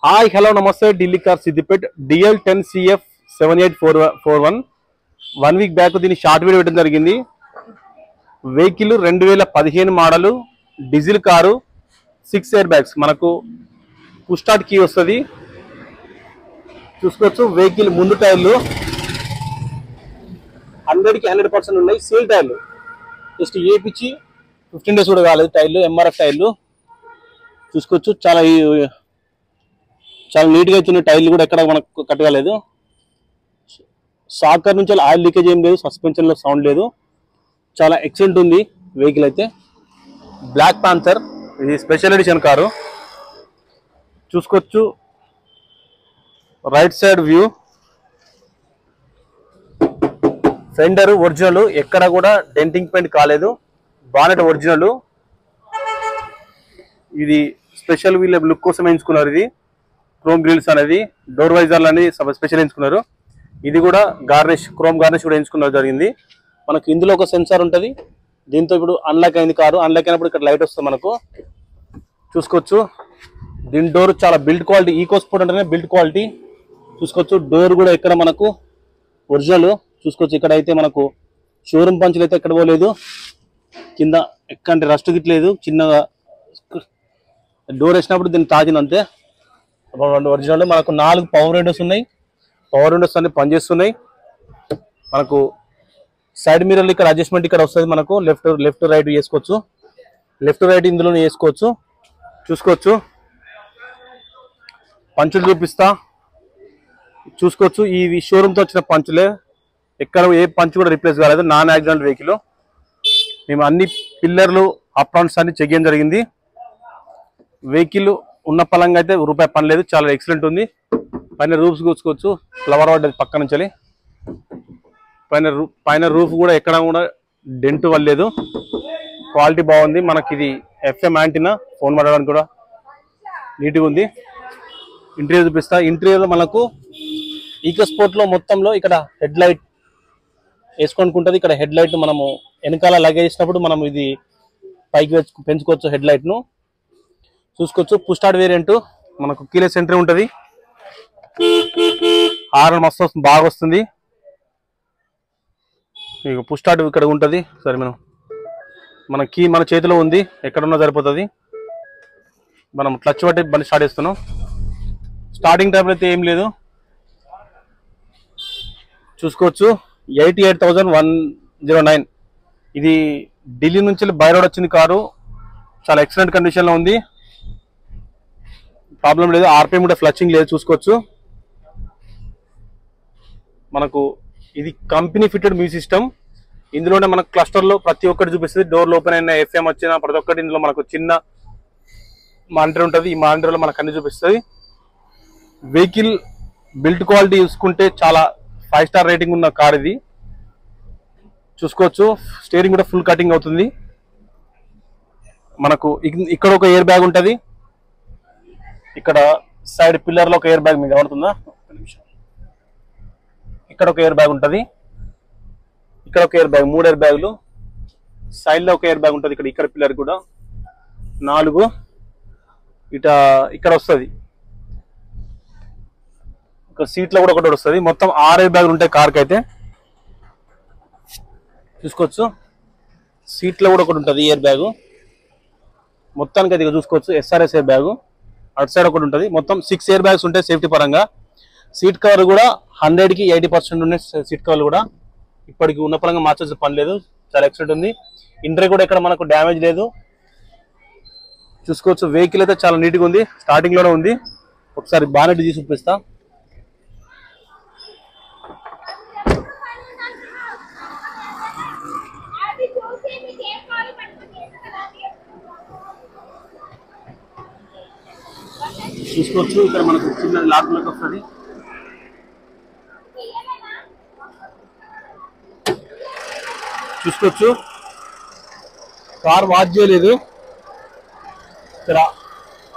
Hi hello నమస్తే Delhi car Siddipet DL10CF 7841 1 week back దీని short video పెట్టడం జరిగింది. Vehicle 2015 model diesel car 6 air bags మనకు పుష్ స్టార్ట్ కీ వస్తుంది. చూసుకోవచ్చు వెహికల్ ముందు టైర్లు 100కి 100% ఉన్నాయి. సీల్ టైర్లు జస్ట్ ఏపిచ్చి 15 డేస్ కూడా కాలేదు. టైర్లు MRF టైర్లు చూసుకోవచ్చు. చాలా నీట్గా అయితే టైర్లు కూడా ఎక్కడ మనకు కట్టగలేదు. సాకర్ నుంచి ఆయిల్ లీకేజ్ ఏం లేదు. సస్పెన్షన్లో సౌండ్ లేదు. చాలా ఎక్సలెంట్ ఉంది వెహికల్ అయితే. బ్లాక్ పాంథర్ ఇది స్పెషల్ ఎడిషన్ కారు. చూసుకోవచ్చు right side view. Fender original, ఎక్కడ కూడా డెంటింగ్ పెయింట్ కాలేదు. Bonnet original. ఇది స్పెషల్ వీళ్ళ లుక్ కోసం ఎంచుకున్నారు. ఇది క్రోమ్ గ్రిల్స్ అనేది డోర్ వైజర్లు అనేది స్పెషల్ ఎంచుకున్నారు. ఇది కూడా గార్నిష్, క్రోమ్ గార్నిష్ కూడా ఎంచుకున్నారు జరిగింది. మనకు ఇందులో ఒక సెన్సార్ ఉంటుంది. దీంతో ఇప్పుడు అన్లాక్ అయింది కారు. అన్లాక్ అయినప్పుడు ఇక్కడ లైట్ వస్తుంది మనకు. చూసుకోవచ్చు దీని డోర్ చాలా బిల్డ్ క్వాలిటీ. ఈకో స్పోర్ట్ అంటేనే బిల్డ్ క్వాలిటీ. చూసుకోవచ్చు డోర్ కూడా ఎక్కడ మనకు ఒరిజినల్. చూసుకోవచ్చు ఇక్కడ అయితే మనకు షోరూమ్ పంచులు అయితే ఎక్కడ పోలేదు. కింద ఎక్కంటే రస్ట్ గిట్లేదు. చిన్నగా డోర్ వేసినప్పుడు దీన్ని తాకినంతే. ఒరిజినల్. మనకు 4 పవర్ విండోస్ ఉన్నాయి. పవర్ విండోస్ అన్ని పనిచేస్తున్నాయి. మనకు సైడ్ మిర్రర్లు ఇక్కడ అడ్జస్ట్మెంట్ ఇక్కడ వస్తుంది. మనకు లెఫ్ట్ రైట్ చేసుకోవచ్చు. లెఫ్ట్ రైట్ ఇందులోనే చేసుకోవచ్చు. చూసుకోవచ్చు పంచులు చూపిస్తా. చూసుకోవచ్చు ఈ షోరూమ్తో వచ్చిన పంచులే. ఎక్కడ ఏ పంచు కూడా రిప్లేస్ కాలేదు. Non accident vehicle. మేము అన్ని పిల్లర్లు అప్రాన్స్ అన్ని చెక్ చేయడం జరిగింది. వెహికల్ ఉన్న పలంగా అయితే రూపాయి పని లేదు. చాలా ఎక్సలెంట్ ఉంది. పైన రూఫ్స్ చూసుకోవచ్చు. ఫ్లవర్ వాటర్ పక్క నుంచి పైన రూఫ్ కూడా ఎక్కడ కూడా డెంట్ వల్లేదు. క్వాలిటీ బాగుంది. మనకి ఇది FM యాంటీనా, ఫోన్ మాట్లాడడానికి కూడా నీట్గా ఉంది. ఇంటీరియర్ చూపిస్తా. ఇంటీరియర్లో మనకు ఈకో స్పోర్ట్లో మొత్తంలో ఇక్కడ హెడ్ లైట్ వేసుకొనుకుంటుంది. ఇక్కడ హెడ్ లైట్ మనము వెనకాల లగేసినప్పుడు మనం ఇది పైకి పెంచుకోవచ్చు హెడ్ లైట్ను. చూసుకోవచ్చు పుష్ స్టార్ట్ వేరియంట్. మనకు కీలెస్ ఎంట్రీ ఉంటుంది. హారన్ మస్తు బాగా వస్తుంది. ఇక పుష్ స్టార్ట్ ఇక్కడ ఉంటుంది. సరే మన కీ మన చేతిలో ఉంది. ఎక్కడున్నా సరిపోతుంది. మనం క్లచ్ పట్టి బండి స్టార్ట్ చేస్తున్నాం. స్టార్టింగ్ టైంలో అయితే ఏం లేదు. చూసుకోవచ్చు 88,109. ఇది ఢిల్లీ నుంచి బై రోడ్ వచ్చింది కారు. చాలా ఎక్సలెంట్ కండిషన్లో ఉంది. ప్రాబ్లం లేదు. RPM కూడా ఫ్లచింగ్ లేదు. చూసుకోవచ్చు మనకు ఇది కంపెనీ ఫిటెడ్ మ్యూజిక్ సిస్టమ్. ఇందులోనే మనకు క్లస్టర్లో ప్రతి ఒక్కటి చూపిస్తుంది. డోర్లు ఓపెన్ అయిన FM వచ్చిన ప్రతి ఒక్కటి ఇందులో మనకు చిన్న మానిటర్ ఉంటుంది. ఈ మానిటర్లో మనకు అన్ని చూపిస్తుంది. వెహికల్ బిల్డ్ క్వాలిటీ చూసుకుంటే చాలా 5 స్టార్ రేటింగ్ ఉన్న కార్ ఇది. చూసుకోవచ్చు స్టీరింగ్ కూడా ఫుల్ కటింగ్ అవుతుంది. మనకు ఇక్కడ ఒక ఎయిర్ బ్యాగ్ ఉంటుంది. ఇక్కడ సైడ్ పిల్లర్లో ఒక ఎయిర్ బ్యాగ్ మీకు కనబడుతుందా? ఇక్కడ ఒక ఎయిర్ బ్యాగ్ ఉంటుంది. ఇక్కడ ఒక ఎయిర్ బ్యాగ్, 3 ఎయిర్ బ్యాగులు. సైడ్లో ఒక ఎయిర్ బ్యాగ్ ఉంటుంది. ఇక్కడ పిల్లర్ కూడా 4. ఇక్కడ వస్తుంది. ఇక్కడ సీట్లో కూడా ఒకటి వస్తుంది. మొత్తం 6 ఎయిర్ బ్యాగులు ఉంటాయి కార్కి అయితే. చూసుకోవచ్చు సీట్లో కూడా ఒకటి ఉంటుంది ఎయిర్ బ్యాగు. మొత్తానికి అది చూసుకోవచ్చు SRS ఎయిర్ బ్యాగు. అటు సైడ్ ఒకటి ఉంటుంది. మొత్తం 6 ఎయిర్ బ్యాగ్స్ ఉంటాయి సేఫ్టీ పరంగా. సీట్ కవర్ కూడా 100కి 80% ఉన్నాయి. సీట్ కవర్లు కూడా ఇప్పటికి ఉన్న పరంగా మార్చాల్సిన పని లేదు. చాలా ఎక్సలెంట్ ఉంది. ఇంటర్వ్యూ కూడా ఇక్కడ మనకు డ్యామేజ్ లేదు. చూసుకోవచ్చు వెహికల్ అయితే చాలా నీట్గా ఉంది. స్టార్టింగ్లోనే ఉంది. ఒకసారి బానెట్ తీసి చూపిస్తా. చూసుకోవచ్చు ఇక్కడ మనకు చిన్న లాక్ వస్తుంది. చూసుకోవచ్చు కార్ వాచ్ చేయలేదు. ఇక్కడ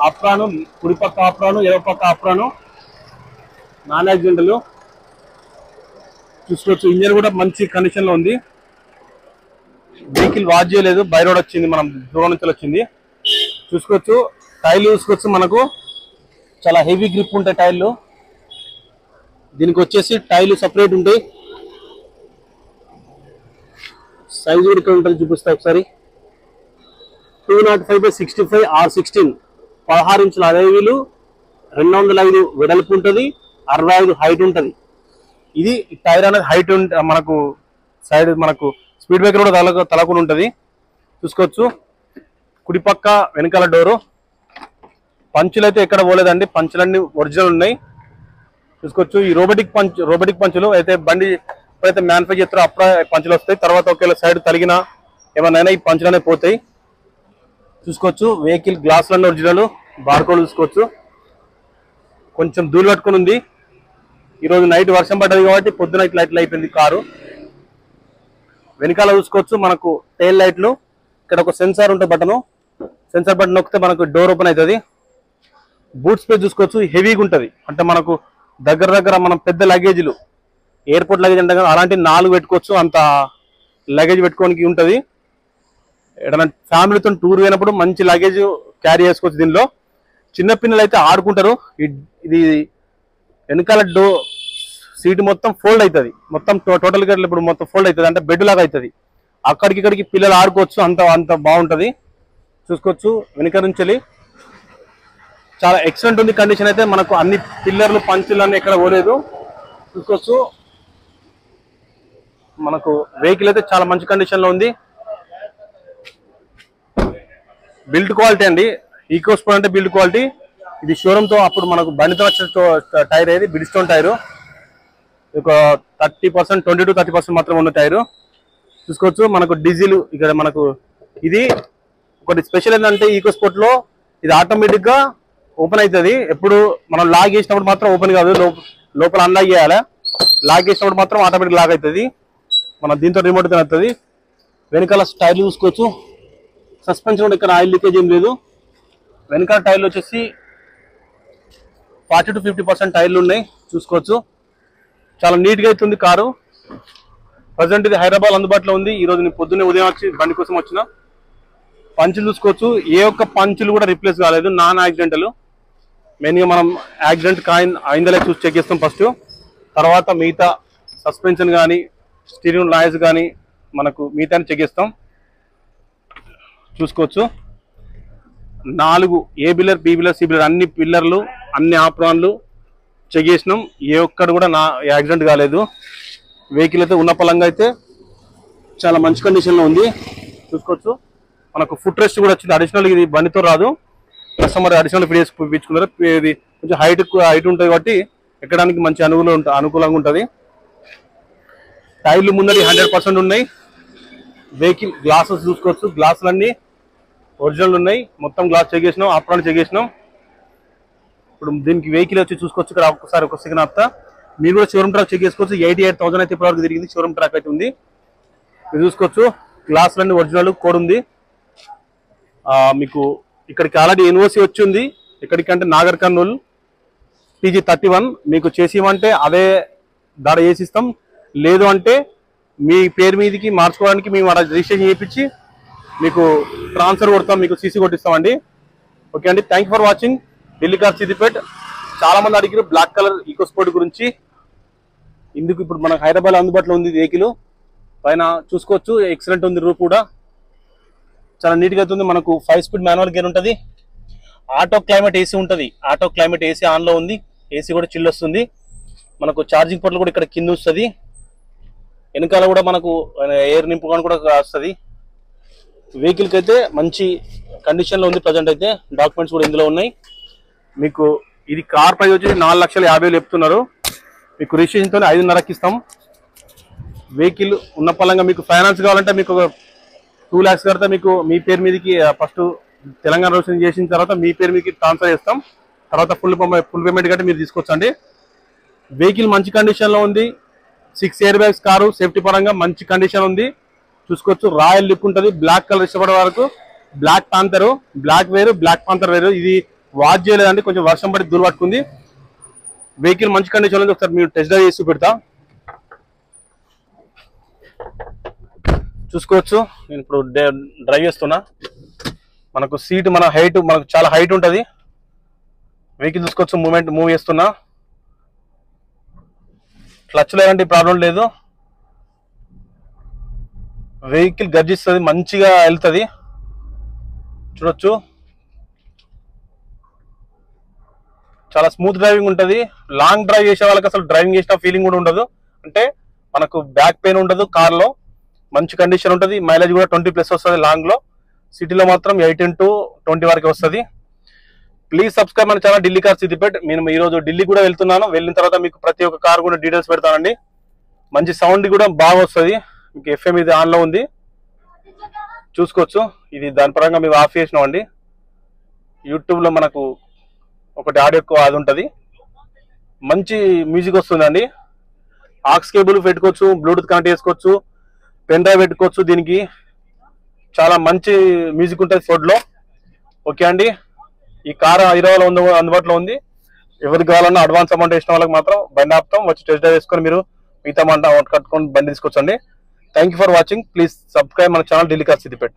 ఆప్రాను, కుడి పక్క ఆప్రాను, ఎడమ పక్క ఆప్రాను, 4 యాక్సిడెంట్లు. చూసుకోవచ్చు ఇంజన్ కూడా మంచి కండిషన్లో ఉంది. వెహికల్ వాచ్ చేయలేదు. బై రోడ్ వచ్చింది, మనం దూరం నుంచి వచ్చింది. చూసుకోవచ్చు టైర్లు చూసుకోవచ్చు మనకు చాలా హెవీ గ్రిప్ ఉంటాయి టైర్లు. దీనికి వచ్చేసి టైర్లు సపరేట్ ఉంటాయి. సైజ్ కూడా ఇక్కడ ఉంటుంది, చూపిస్తా ఒకసారి. 205/65 R16 16 ఇంచుల అలయ్ వీలు, 205 వెడల్పు ఉంటుంది, 65 హైట్ ఉంటుంది. ఇది టైర్ అనేది హైట్ మనకు సైడ్ మనకు స్పీడ్ బ్రేకర్ కూడా తలకుండా ఉంటుంది. చూసుకోవచ్చు. కుడిపక్క వెనకాల డోరు. పంచులు అయితే ఎక్కడ పోలేదండి, పంచులన్నీ ఒరిజినల్ ఉన్నాయి. చూసుకోవచ్చు. ఈ రోబోటిక్ పంచులు అయితే బండి ఎప్పుడైతే మ్యానుఫ్యాక్చర్ చేస్తారో అప్పుడే పంచులు వస్తాయి. తర్వాత ఒకవేళ సైడ్ తలిగినా ఏమన్నా ఈ పంచులు అనేవి పోతాయి. చూసుకోవచ్చు. వెహికల్ గ్లాసులన్నీ ఒరిజినల్, బార్కోడ్ చూసుకోవచ్చు. కొంచెం ధూళి పట్టుకుని ఉంది. ఈరోజు నైట్ వర్షం పడ్డది కాబట్టి పొద్దున లైట్లు అయిపోయింది కారు. వెనకాల చూసుకోవచ్చు మనకు టైల్ లైట్లు. ఇక్కడ ఒక సెన్సార్ ఉంటుంది, సెన్సార్ బటన్ నొక్కితే మనకు డోర్ ఓపెన్ అవుతుంది. బూట్ స్పేస్ చూసుకోవచ్చు, హెవీగా ఉంటుంది. అంటే మనకు దగ్గర మనం పెద్ద లగేజ్లు ఎయిర్పోర్ట్ లగేజ్ అంటే కదా అలాంటి 4 పెట్టుకోవచ్చు, అంత లగేజ్ పెట్టుకోనికి ఉంటుంది. ఏదైనా ఫ్యామిలీతో టూర్ పోయినప్పుడు మంచి లగేజ్ క్యారీ చేసుకోవచ్చు. దీనిలో చిన్నపిల్లలు అయితే ఆడుకుంటారు. ఇది వెనకాల సీట్ మొత్తం ఫోల్డ్ అవుతుంది, మొత్తం టోటల్గా ఇప్పుడు మొత్తం ఫోల్డ్ అవుతుంది, అంటే బెడ్ లాగా అవుతుంది. అక్కడికి ఇక్కడికి పిల్లలు ఆడుకోవచ్చు, అంత బాగుంటుంది. చూసుకోవచ్చు. వెనక నుంచి చాలా ఎక్సలెంట్ ఉంది కండిషన్ అయితే. మనకు అన్ని పిల్లర్లు పంచులు అన్ని ఎక్కడ పోలేదు. చూసుకోవచ్చు. మనకు వెహికల్ అయితే చాలా మంచి కండిషన్ లో ఉంది. బిల్డ్ క్వాలిటీ అండి, ఈకోస్పోర్ట్ అంటే బిల్డ్ క్వాలిటీ. ఇది షోరూమ్ తో అప్పుడు మనకు బండితో వచ్చిన టైర్ ఏది బ్రిడ్స్టోన్ టైరు. ఒక 30%, 20 to 30% మాత్రం ఉన్న టైరు. చూసుకోవచ్చు. మనకు డీజిల్ ఇక్కడ మనకు ఇది ఒకటి స్పెషల్ ఏంటంటే ఈకోస్పోర్ట్ లో ఇది ఆటోమేటిక్ గా ఓపెన్ అవుతుంది. ఎప్పుడు మనం లాగ్ చేసినప్పుడు మాత్రం ఓపెన్ కాదు, లోపల అన్లాగ్ చేయాలి. లాగ్ చేసినప్పుడు మాత్రం ఆటోమేటిక్ లాగ్ అవుతుంది. మన దీంతో రిమోట్ అవుతుంది. వెనకాల టైర్లు చూసుకోవచ్చు. సస్పెన్షన్ కూడా ఇక్కడ ఆయిల్ లీకేజ్ ఏం లేదు. వెనకాల టైర్లు వచ్చేసి 40 to 50% టైర్లు ఉన్నాయి. చూసుకోవచ్చు. చాలా నీట్గా అవుతుంది కారు. ప్రజెంట్ ఇది హైదరాబాద్ అందుబాటులో ఉంది. ఈరోజు నేను పొద్దున్నే ఉదయం వచ్చి బండి కోసం వచ్చిన. పంచులు చూసుకోవచ్చు. ఏ ఒక్క పంచులు కూడా రిప్లేస్ కాలేదు, నాన్ యాక్సిడెంటల్. మెయిన్గా మనం యాక్సిడెంట్ అయిందలే చూసి చెక్ చేస్తాం ఫస్ట్. తర్వాత మిగతా సస్పెన్షన్ కానీ స్టీరింగ్ నాయిస్ కానీ మనకు మిగతా చెక్ చేస్తాం. చూసుకోవచ్చు. 4 A biller, B biller, C biller అన్ని పిల్లర్లు, అన్ని ఆప్రాన్లు చెక్ చేసినాం. ఏ ఒక్కడు కూడా యాక్సిడెంట్ కాలేదు. వెహికల్ అయితే ఉన్న పలంగా అయితే చాలా మంచి కండిషన్లో ఉంది. చూసుకోవచ్చు. మనకు ఫుట్ రెస్ట్ కూడా వచ్చింది అడిషనల్. ఇది బండితో రాదు, కస్టమర్ అడిషనల్ ఫిట్ చేసి ఇప్పించుకున్నారు. ఇది కొంచెం హైట్ ఉంటుంది కాబట్టి ఎక్కడానికి మంచి అనుకూలంగా ఉంటుంది. టైర్లు ముందరి 100% ఉన్నాయి. వెహికల్ గ్లాసెస్ చూసుకోవచ్చు. గ్లాసులన్నీ ఒరిజినల్ ఉన్నాయి. మొత్తం గ్లాస్ చెక్ చేసినాం, ఆప్రాన్ చెక్ చేసినాం. ఇప్పుడు దీనికి వెహికల్ వచ్చి చూసుకోవచ్చు. ఇక్కడ ఒకసారి ఒక సెకండ్ ఆపుతా. మీరు కూడా షోరూమ్ ట్రాక్ చెక్ చేసుకోవచ్చు. 88,000 అయితే ఇప్పటివరకు తిరిగింది. షోరూమ్ ట్రాక్ అయితే ఉంది. మీరు చూసుకోవచ్చు. గ్లాసులన్నీ ఒరిజినల్ కోడ్ ఉంది. మీకు ఇక్కడికి ఆల్రెడీ ఎన్ఓసి వచ్చింది. ఎక్కడికంటే నాగర్ కర్నూలు TG31. మీకు చేసిమంటే అదే దాడ చేసిస్తాం. లేదు అంటే మీ పేరు మీదకి మార్చుకోవడానికి మేము రిజిస్ట్రేషన్ చేయించి మీకు ట్రాన్స్ఫర్ కొడతాం, మీకు సీసీ కొట్టిస్తామండి. ఓకే అండి. Thank you for watching. Delhi car Siddipet. చాలా మంది అడిగారు బ్లాక్ కలర్ ఈకోస్పోర్ట్ గురించి. ఇందుకు ఇప్పుడు మనకు హైదరాబాద్ అందుబాటులో ఉంది వెహికల్. పైన చూసుకోవచ్చు. ఎక్సలెంట్ ఉంది. రూప్ కూడా చాలా నీట్గా అవుతుంది. మనకు 5 స్పీడ్ మాన్యువల్ గేర్ ఉంటుంది. ఆటో క్లైమేట్ ఏసీ ఉంటుంది. ఆటో క్లైమేట్ ఏసీ ఆన్లో ఉంది. ఏసీ కూడా చిల్ వస్తుంది. మనకు ఛార్జింగ్ పోర్ట్లు కూడా ఇక్కడ కింద వస్తుంది. వెనకాల కూడా మనకు ఎయిర్ నింపుకొని కూడా వస్తుంది. వెహికల్కి అయితే మంచి కండిషన్లో ఉంది. ప్రజెంట్ అయితే డాక్యుమెంట్స్ కూడా ఇందులో ఉన్నాయి. మీకు ఇది కార్ ప్రైస్ వచ్చి 4,50,000 చెప్తున్నారు. మీకు రిజిస్ట్రేషన్తో 5,500,000 ఇస్తాం. వెహికల్ ఉన్న పలంగా మీకు ఫైనాన్స్ కావాలంటే మీకు 2 lakhs కడితే మీకు మీ పేరు మీదకి ఫస్ట్ తెలంగాణ రిజిస్ట్రేషన్ చేసిన తర్వాత మీ పేరు మీదకి ట్రాన్స్ఫర్ చేస్తాం. తర్వాత ఫుల్ పేమెంట్ కట్టి మీరు తీసుకోవచ్చండి. వెహికల్ మంచి కండిషన్లో ఉంది. 6 ఎయిర్ బ్యాగ్స్ కారు సేఫ్టీ పరంగా మంచి కండిషన్ ఉంది. చూసుకోవచ్చు. రాయల్ లుక్ ఉంటుంది. బ్లాక్ కలర్ ఇష్టపడే వరకు బ్లాక్ పాంతరు, బ్లాక్ వేరు, బ్లాక్ పాంతర్ వేరు. ఇది వాచ్ చేయలేదండి, కొంచెం వర్షం పడి దూరం పట్టుకుంది. వెహికల్ మంచి కండిషన్ ఉంది. ఒకసారి మీరు టెస్ట్ డ్రైవ్ చేసి పెడతా. చూసుకోవచ్చు. నేను ఇప్పుడు డ్రైవ్ చేస్తున్నా. మనకు సీట్ మన హైట్ మనకు చాలా హైట్ ఉంటుంది. వెహికల్ చూసుకోవచ్చు, మూవ్ చేస్తున్నా. క్లచ్లో ఎలాంటి ప్రాబ్లం లేదు. వెహికల్ గర్జిస్తుంది, మంచిగా వెళ్తుంది. చూడొచ్చు, చాలా స్మూత్ డ్రైవింగ్ ఉంటుంది. లాంగ్ డ్రైవ్ చేసే వాళ్ళకి అసలు డ్రైవింగ్ చేసిన ఫీలింగ్ కూడా ఉండదు. అంటే మనకు బ్యాక్ పెయిన్ ఉండదు. కార్లో మంచి కండిషన్ ఉంటుంది. మైలేజ్ కూడా 20+ వస్తుంది లాంగ్లో. సిటీలో మాత్రం 18 to 20 వరకు వస్తుంది. ప్లీజ్ సబ్స్క్రైబ్ మన ఛానల్ ఢిల్లీ కార్ సిద్దిపేట్. నేను ఈరోజు ఢిల్లీ కూడా వెళ్తున్నాను. వెళ్ళిన తర్వాత మీకు ప్రతి ఒక్క కార్ కూడా డీటెయిల్స్ పెడతానండి. మంచి సౌండ్ కూడా బాగా వస్తుంది. మీకు FM ఇది ఆన్లో ఉంది, చూసుకోవచ్చు. ఇది దాని పరంగా మేము ఆఫ్ చేసినామండి. యూట్యూబ్లో మనకు ఒకటి ఆడియో అది ఉంటుంది, మంచి మ్యూజిక్ వస్తుందండి. ఆక్స్ కేబుల్ పెట్టుకోవచ్చు, బ్లూటూత్ కనెక్ట్ చేసుకోవచ్చు, పెన్ డ్రైవ్ పెట్టుకోవచ్చు. దీనికి చాలా మంచి మ్యూజిక్ ఉంటుంది ఫోర్డ్లో. ఓకే అండి, ఈ కార్ హైదరాబాద్లో అందుబాటులో ఉంది. ఎవరికి కావాలన్నా అడ్వాన్స్ అమౌంట్ వేసిన వాళ్ళకి మాత్రం బండి ఆపుతాం. వచ్చి టెస్ట్ డ్రైవ్ వేసుకొని మీరు మిగతా అమౌంట్ కట్టుకొని బండి తీసుకొచ్చండి. Thank you for watching. Please subscribe మన ఛానల్ ఢిల్లీ కార్ సిద్దిపేట్.